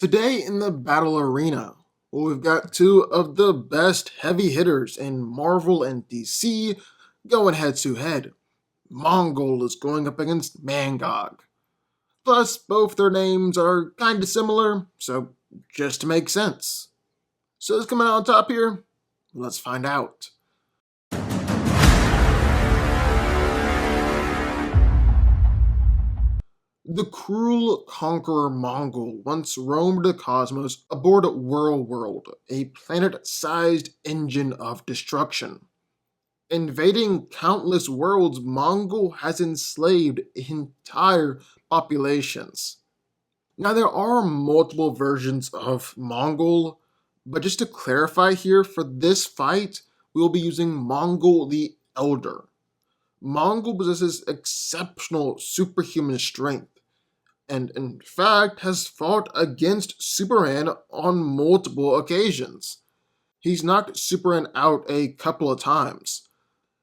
Today in the battle arena, we've got two of the best heavy hitters in Marvel and DC going head to head. Mongul is going up against Mangog. Plus, both their names are kinda similar, so just to make sense. So who's coming out on top here? Let's find out. The cruel conqueror Mongol once roamed the cosmos aboard World, a planet-sized engine of destruction. Invading countless worlds, Mongol has enslaved entire populations. Now, there are multiple versions of Mongol, but just to clarify here, for this fight, we will be using Mongol the Elder. Mongol possesses exceptional superhuman strength, and in fact has fought against Superman on multiple occasions. He's knocked Superman out a couple of times,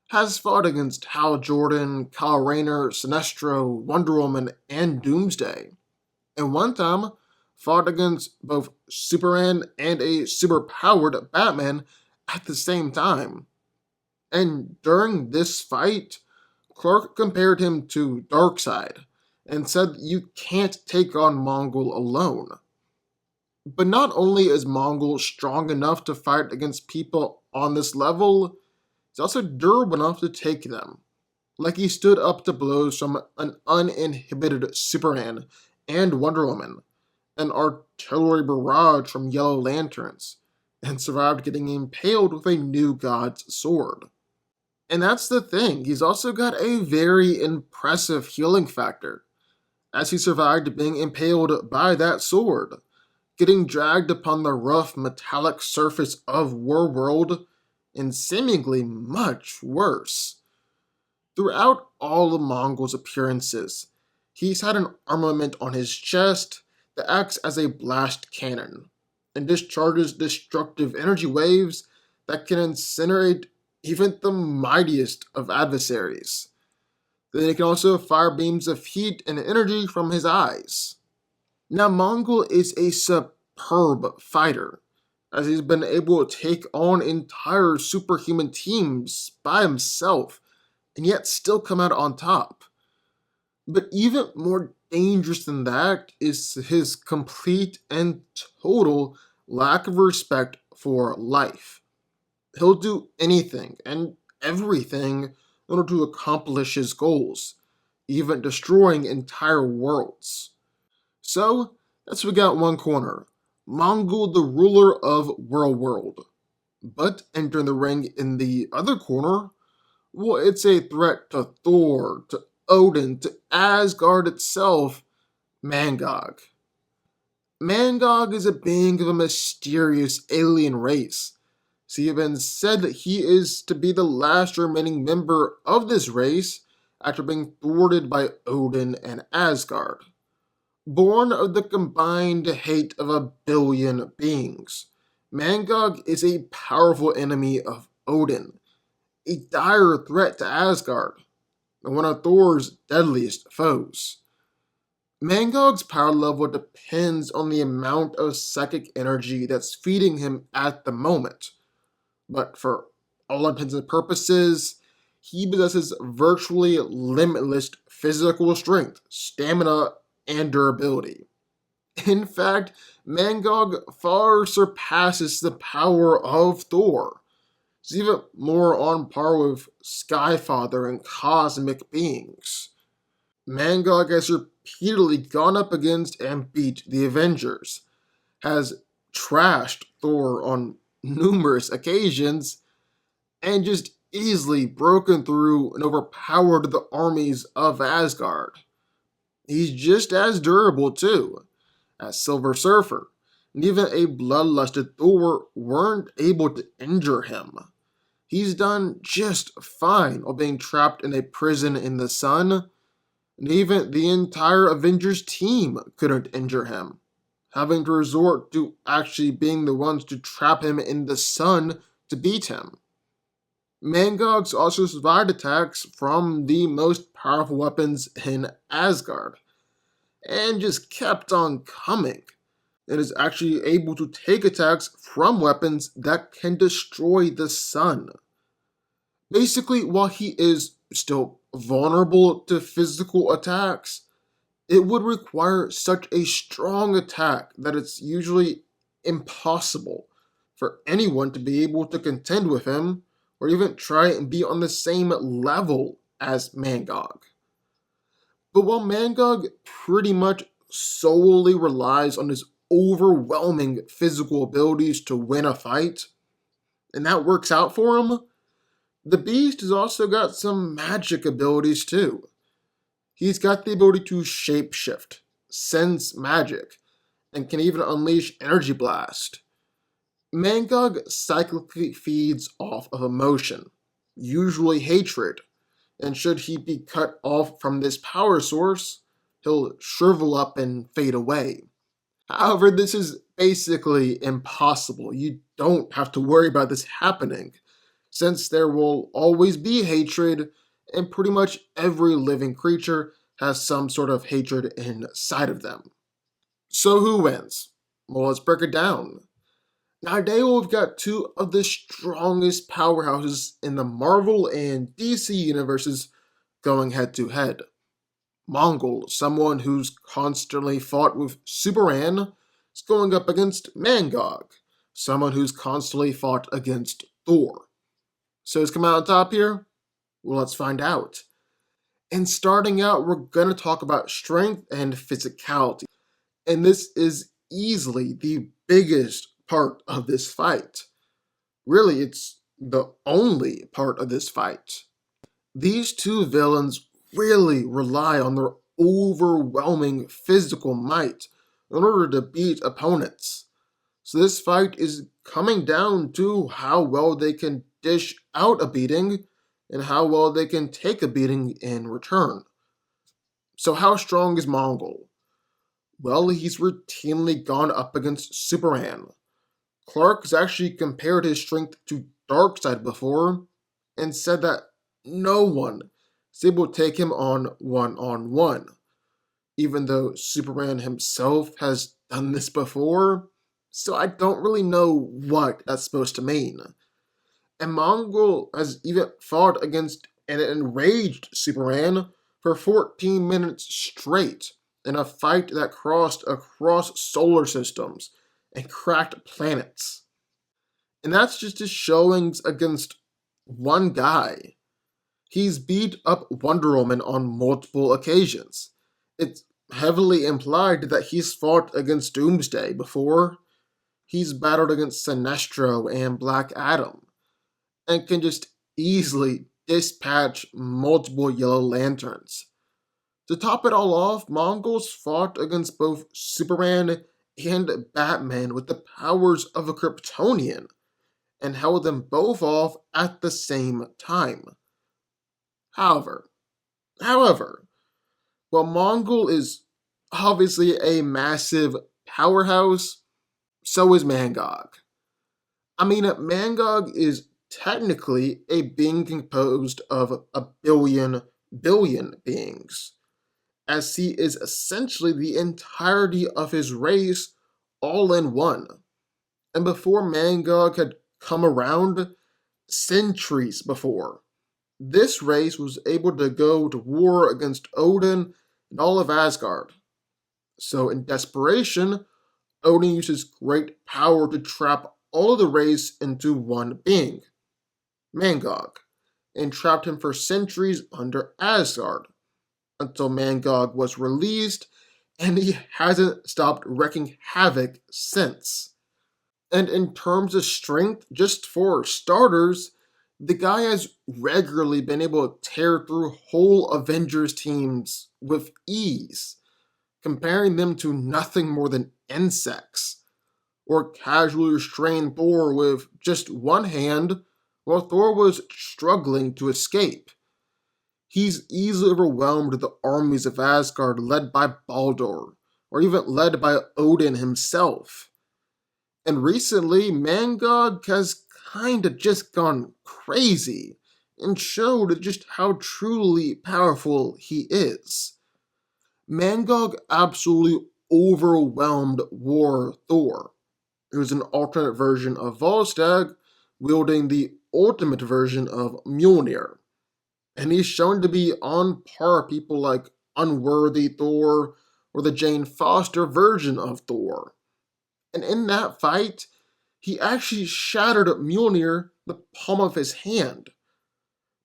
has fought against Hal Jordan, Kyle Rayner, Sinestro, Wonder Woman, and Doomsday, and one time fought against both Superman and a superpowered Batman at the same time. And during this fight, Clark compared him to Darkseid and said you can't take on Mongul alone. But not only is Mongul strong enough to fight against people on this level, he's also durable enough to take them. Like he stood up to blows from an uninhibited Superman and Wonder Woman, an artillery barrage from Yellow Lanterns, and survived getting impaled with a new god's sword. And that's the thing, he's also got a very impressive healing factor, as he survived being impaled by that sword, getting dragged upon the rough metallic surface of World, and seemingly much worse. Throughout all of Mongol's appearances, he's had an armament on his chest that acts as a blast cannon and discharges destructive energy waves that can incinerate even the mightiest of adversaries. Then he can also fire beams of heat and energy from his eyes. Now, Mongol is a superb fighter, as he's been able to take on entire superhuman teams by himself and yet still come out on top. But even more dangerous than that is his complete and total lack of respect for life. He'll do anything and everything in order to accomplish his goals, even destroying entire worlds. So, that's what we got in one corner. Mongul, the ruler of World. But entering the ring in the other corner, well, it's a threat to Thor, to Odin, to Asgard itself, Mangog. Mangog is a being of a mysterious alien race. It's even said that he is to be the last remaining member of this race after being thwarted by Odin and Asgard. Born of the combined hate of a billion beings, Mangog is a powerful enemy of Odin, a dire threat to Asgard, and one of Thor's deadliest foes. Mangog's power level depends on the amount of psychic energy that's feeding him at the moment, but for all intents and purposes, he possesses virtually limitless physical strength, stamina, and durability. In fact, Mangog far surpasses the power of Thor. He's even more on par with Skyfather and cosmic beings. Mangog has repeatedly gone up against and beat the Avengers, has trashed Thor on numerous occasions, and just easily broken through and overpowered the armies of Asgard. He's just as durable too, as Silver Surfer, and even a bloodlusted Thor weren't able to injure him. He's done just fine while being trapped in a prison in the sun, and even the entire Avengers team couldn't injure him, having to resort to actually being the ones to trap him in the sun to beat him. Mangog's also survived attacks from the most powerful weapons in Asgard, and just kept on coming. and is actually able to take attacks from weapons that can destroy the sun. Basically, while he is still vulnerable to physical attacks, it would require such a strong attack that it's usually impossible for anyone to be able to contend with him or even try and be on the same level as Mangog. But while Mangog pretty much solely relies on his overwhelming physical abilities to win a fight, and that works out for him, the Beast has also got some magic abilities too. He's got the ability to shapeshift, sense magic, and can even unleash Energy Blast. Mangog cyclically feeds off of emotion, usually hatred, and should he be cut off from this power source, he'll shrivel up and fade away. However, this is basically impossible. You don't have to worry about this happening, since there will always be hatred, and pretty much every living creature has some sort of hatred inside of them. So who wins? Well, let's break it down. Now, today we've got two of the strongest powerhouses in the Marvel and DC universes going head to head. Mongul, someone who's constantly fought with Superman, is going up against Mangog, someone who's constantly fought against Thor. So who's coming out on top here? Well, let's find out. And starting out, we're going to talk about strength and physicality. And this is easily the biggest part of this fight. Really, it's the only part of this fight. These two villains really rely on their overwhelming physical might in order to beat opponents. So this fight is coming down to how well they can dish out a beating and how well they can take a beating in return. So how strong is Mongul? Well, he's routinely gone up against Superman. Clark has actually compared his strength to Darkseid before and said that no one is able to take him on one, even though Superman himself has done this before, so I don't really know what that's supposed to mean. And Mongul has even fought against an enraged Superman for 14 minutes straight in a fight that crossed across solar systems and cracked planets. And that's just his showings against one guy. He's beat up Wonder Woman on multiple occasions. It's heavily implied that he's fought against Doomsday before. He's battled against Sinestro and Black Adam, and can just easily dispatch multiple Yellow Lanterns. To top it all off, Mongul's fought against both Superman and Batman with the powers of a Kryptonian, and held them both off at the same time. However, while Mongul is obviously a massive powerhouse, so is Mangog. I mean, Mangog is technically a being composed of a billion beings, as he is essentially the entirety of his race all in one. And before Mangog had come around, centuries before, this race was able to go to war against Odin and all of Asgard. So in desperation, Odin used his great power to trap all of the race into one being, Mangog, and trapped him for centuries under Asgard, until Mangog was released, and he hasn't stopped wreaking havoc since. And in terms of strength, just for starters, the guy has regularly been able to tear through whole Avengers teams with ease, comparing them to nothing more than insects, or casually restrain Thor with just one hand while Thor was struggling to escape. He's easily overwhelmed the armies of Asgard led by Baldur, or even led by Odin himself. And recently, Mangog has kinda just gone crazy and showed just how truly powerful he is. Mangog absolutely overwhelmed War Thor, who's an alternate version of Volstagg, wielding the ultimate version of Mjolnir. And he's shown to be on par with people like Unworthy Thor or the Jane Foster version of Thor. And in that fight, he actually shattered Mjolnir the palm of his hand.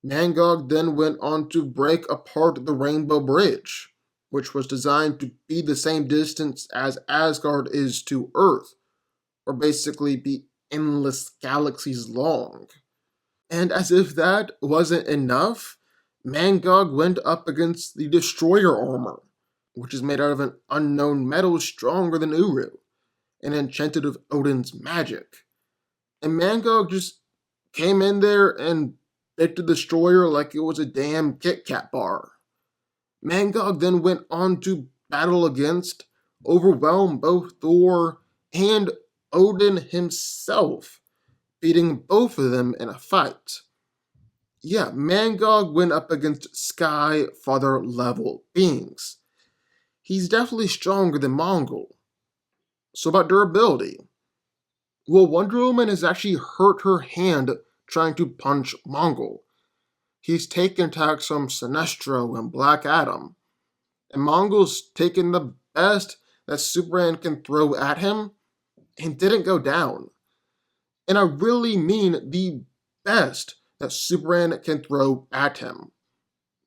Mangog then went on to break apart the Rainbow Bridge, which was designed to be the same distance as Asgard is to Earth, or basically be endless galaxies long. And as if that wasn't enough, Mangog went up against the Destroyer armor, which is made out of an unknown metal stronger than Uru, and enchanted with Odin's magic. And Mangog just came in there and bit the Destroyer like it was a damn Kit Kat bar. Mangog then went on to battle against, overwhelm both Thor and Odin himself, beating both of them in a fight. Yeah, Mangog went up against Sky Father level beings. He's definitely stronger than Mongul. So about durability. Well, Wonder Woman has actually hurt her hand trying to punch Mongul. He's taken attacks from Sinestro and Black Adam, and Mongul's taken the best that Superman can throw at him and didn't go down. And I really mean the best that Superman can throw at him.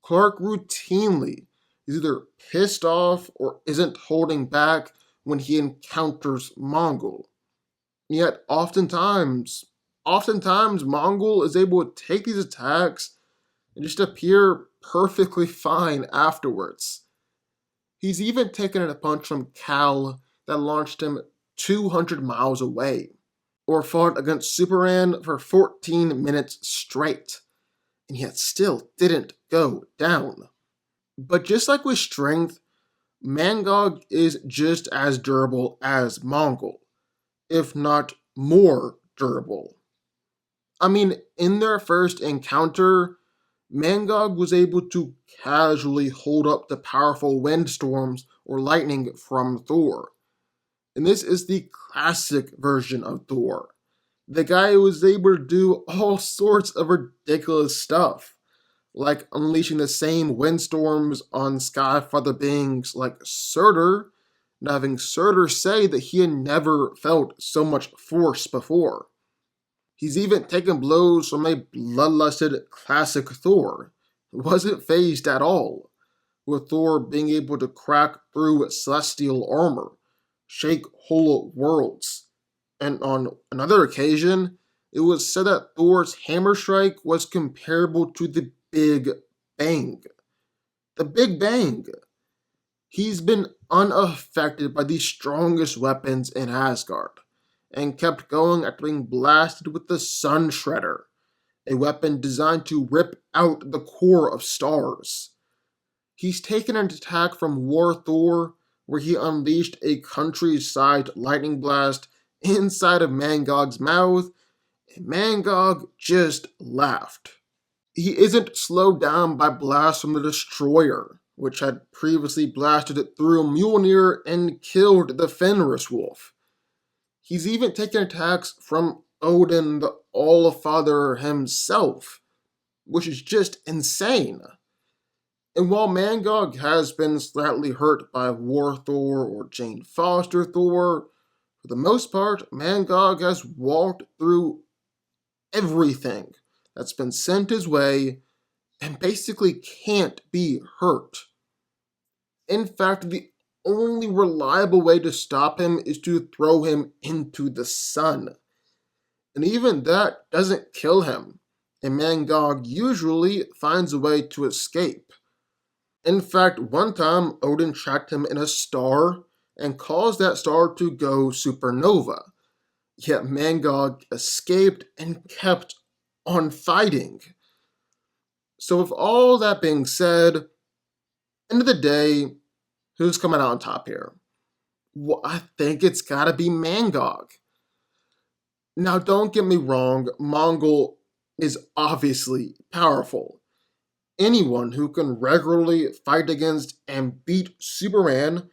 Clark routinely is either pissed off or isn't holding back when he encounters Mongul. Yet oftentimes Mongul is able to take these attacks and just appear perfectly fine afterwards. He's even taken a punch from Cal that launched him 200 miles away, or fought against Superman for 14 minutes straight, and yet still didn't go down. But just like with strength, Mangog is just as durable as Mongul, if not more durable. I mean, in their first encounter, Mangog was able to casually hold up the powerful windstorms or lightning from Thor. And this is the classic version of Thor. The guy who was able to do all sorts of ridiculous stuff, like unleashing the same windstorms on Skyfather beings like Surtur, and having Surtur say that he had never felt so much force before. He's even taken blows from a bloodlusted classic Thor, who wasn't phased at all, with Thor being able to crack through celestial armor, shake whole worlds. And on another occasion, it was said that Thor's hammer strike was comparable to the Big Bang. The Big Bang. He's been unaffected by the strongest weapons in Asgard, and kept going after being blasted with the Sun Shredder, a weapon designed to rip out the core of stars. He's taken an attack from War Thor, where he unleashed a countryside lightning blast inside of Mangog's mouth, and Mangog just laughed. He isn't slowed down by blasts from the Destroyer, which had previously blasted it through Mjolnir and killed the Fenris Wolf. He's even taken attacks from Odin, the All-Father himself, which is just insane. And while Mangog has been slightly hurt by War Thor or Jane Foster Thor, for the most part, Mangog has walked through everything that's been sent his way and basically can't be hurt. In fact, the only reliable way to stop him is to throw him into the sun. And even that doesn't kill him, and Mangog usually finds a way to escape. In fact, one time Odin trapped him in a star and caused that star to go supernova. Yet Mangog escaped and kept on fighting. So with all that being said, end of the day, who's coming out on top here? Well, I think it's gotta be Mangog. Now, don't get me wrong, Mongul is obviously powerful. Anyone who can regularly fight against and beat Superman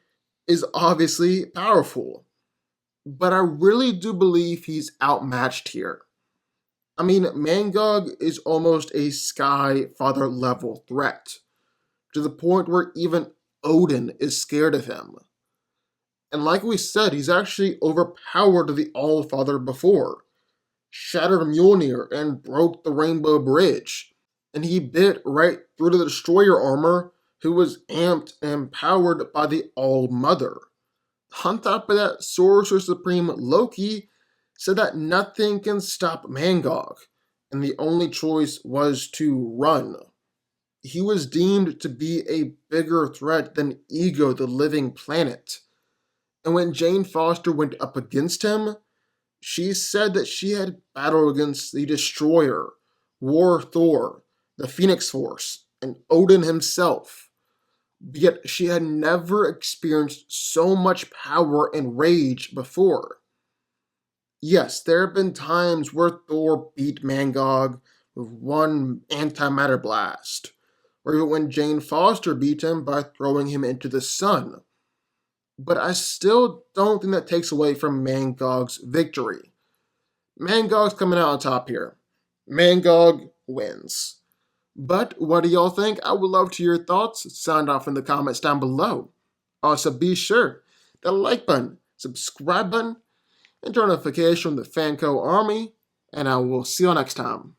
is obviously powerful, but I really do believe he's outmatched here. I mean, Mangog is almost a Sky Father level threat, to the point where even Odin is scared of him. And like we said, he's actually overpowered the All-Father before, shattered Mjolnir, and broke the Rainbow Bridge. And he bit right through the Destroyer armor, who was amped and empowered by the All-Mother. On top of that, Sorcerer Supreme Loki said that nothing can stop Mangog, and the only choice was to run. He was deemed to be a bigger threat than Ego the Living Planet. And when Jane Foster went up against him, she said that she had battled against the Destroyer, War Thor, the Phoenix Force, and Odin himself. Yet she had never experienced so much power and rage before. Yes, there have been times where Thor beat Mangog with one antimatter blast, or even when Jane Foster beat him by throwing him into the sun. But I still don't think that takes away from Mangog's victory. Mangog's coming out on top here. Mangog wins. But what do y'all think? I would love to hear your thoughts. Sound off in the comments down below. Also, be sure to like button, subscribe button, and turn notification on the DanCo army. And I will see you next time.